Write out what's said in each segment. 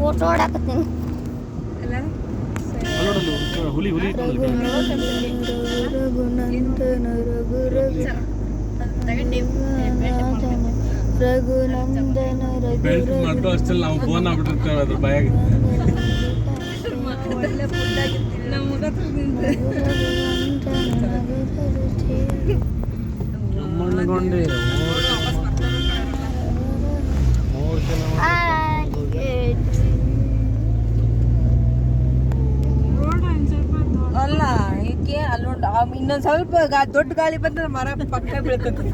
Photo ಹೊಡಕತ್ತೀನಿ. ಹುಲಿ ಹುಲಿ belt ಮಾಡ್ಕೊ ಅಷ್ಟಲ್ಲಿ ನಾವು ಫೋನ್ ಆಗ್ಬಿಟ್ಟಿರ್ತೇವೆ ಅದ್ರ ಬಾಯಾಗ. ಮಣ್ಣಗೊಂಡೆ 3 ಅಲ್ಲ ಈಕೆ ಅಲ್ಲೊಂದು ಇನ್ನೊಂದು ಸ್ವಲ್ಪ ದೊಡ್ಡ ಗಾಳಿ ಬಂದ್ರೆ ಮರ ಪಕ್ಕ ಬೀಳ್ತದೆ.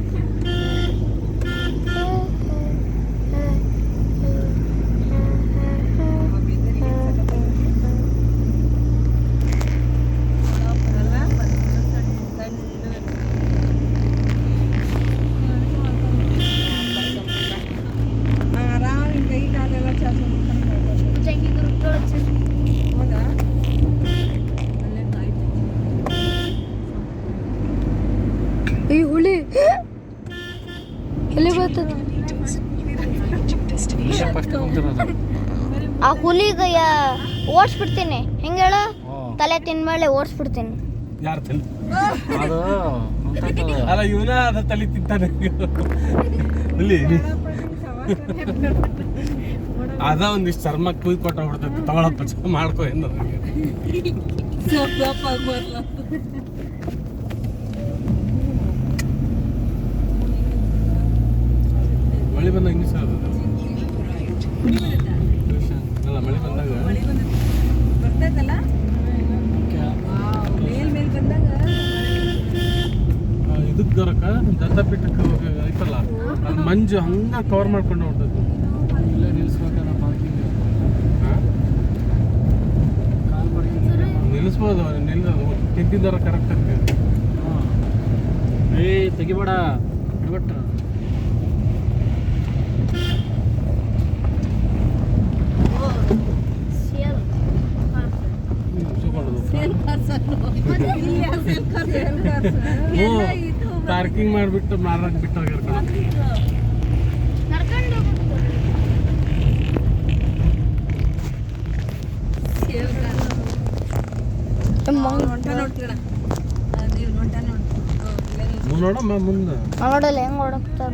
ಈ ಹುಲಿ ಎಲ್ಲಿ ಬರ್ತದೆ? ಆ ಹುಲಿಗೆ ಓಡಿಸ್ಬಿಡ್ತೀನಿ. ಹೆಂಗೆ ಹೇಳು? ತಲೆ ತಿನ್ಮೇಲೆ ಓಡಿಸ್ಬಿಡ್ತೀನಿ. ಯಾರ ತಲೆ? ಅಲ್ಲ ಇವನ ಅದ ತಲೆ ತಿಂತಾನೆ ಹುಲಿ. ಅದ ಒಂದಿಷ್ಟು ಚರ್ಮ ಕುಯ್ ಕೊಟ್ಟೋಗ್ಬಿಡ್ತೈತಿ. ತಗೊಳಪ್ಪ ಮಾಡ್ಕೊ ಏನು ಮಳೆ ಬಂದಾಗ ಇಂಗ್ಲೀಷ್ ಅಲ್ಲ ಮಳೆ ಬಂದಾಗ ಬರ್ತೈತಲ್ಲ ಮೇಲ್ ಬಂದಾಗ ಇದಕ್ಕೆ ಬರಕ ದತ್ತಪೀಠಕ್ಕೆ ಐತಲ್ಲ ಅದು ಮಂಜು ಹಂಗ ಕವರ್ ಮಾಡ್ಕೊಂಡು ಹೊಂಟದ್ದು. ಇಲ್ಲೇ ನಿಲ್ಲಿಸ್ಬೇಕಲ್ಲ ಪಾರ್ಕಿಂಗ್. ನಿಲ್ಲಿಸ್ಬೋದು ತಿಂತಿದ್ದಾರ ಕರೆಕ್ಟ್ ಆಗಿ. ತೆಗಿಬೇಡ ಬಟ್ ಪಾರ್ಕಿಂಗ್ ಮಾಡಿಬಿಟ್ಟು ಮಾರಾಕ್ ಬಿಟ್ಟು ಹೋಗಿರ್ಕೊಂಡು ನೋಡಮ್ಮ ಮುಂದೆ ನೋಡಲ್ಲ ಹೆಂಗ್ ಹೊಡಕ್ತಾರ.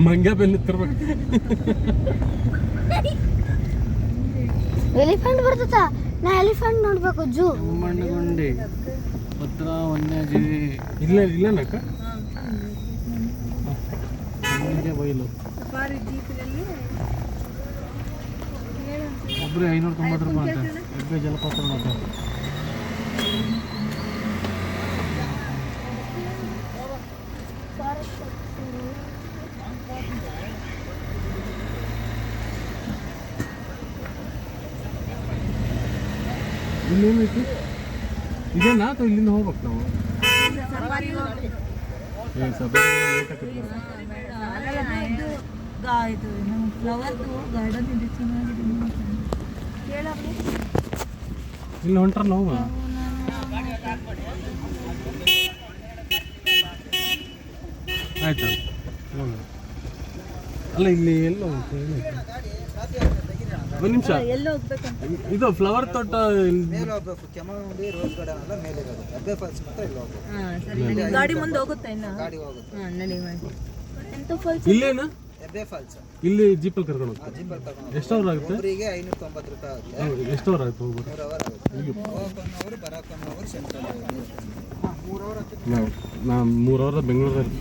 ಮಂಗ್ಯ ಬೆಲ್ಲಿತ್ತಿರ್ಬೇಕು. ಎಲಿಫೆಂಟ್ ಬರ್ತದ. ನಾ ಎಲಿಫೆಂಟ್ ನೋಡ್ಬೇಕು. ಜೂ ಮಣ್ಣಗೊಂಡಿ ಭದ್ರಾ ವನ್ಯಜೀವಿ ಇಲ್ಲನಕ್ಕ ಬಯಲು ಒಬ್ಬರೇ 590 ರೂಪಾಯಿ ಅಂತ. ಹೆಬ್ಬೆ ಜಲಪಾತ ನೋಡಪ್ಪ. ಇಲ್ಲೇನೈತಿ? ಇದೇನಾ ಅಥವಾ ಇಲ್ಲಿಂದ ಹೋಗ್ಬೇಕು ನಾವು? ಇಲ್ಲಿ ಹೊಂಟ್ರ ನಾವು ಆಯ್ತಾ? ಅಲ್ಲ ಇಲ್ಲಿ ಎಲ್ಲ ಒಂದು ನಿಮಿಷ. ಇದು ಫ್ಲವರ್ ತೋಟ ಗಾಡಿ ಮುಂದೆ ಹೋಗುತ್ತೆ. ಇಲ್ಲೇನಾ? ಇಲ್ಲಿ ಜೀಪಲ್ಲಿ ಕರ್ಕೊಂಡು ಹೋಗ್ತಾರೆ. ಎಷ್ಟು ಅವರ್ ಆಗುತ್ತೆ? 590 ರೂಪಾಯಿ ಆಗುತ್ತೆ. ಎಷ್ಟು ಅವರ್ ಆಯ್ತು ಹೋಗ್ಬೋದು? ನಾನು 3 ಅವರ್ ಬೆಂಗಳೂರಲ್ಲಿ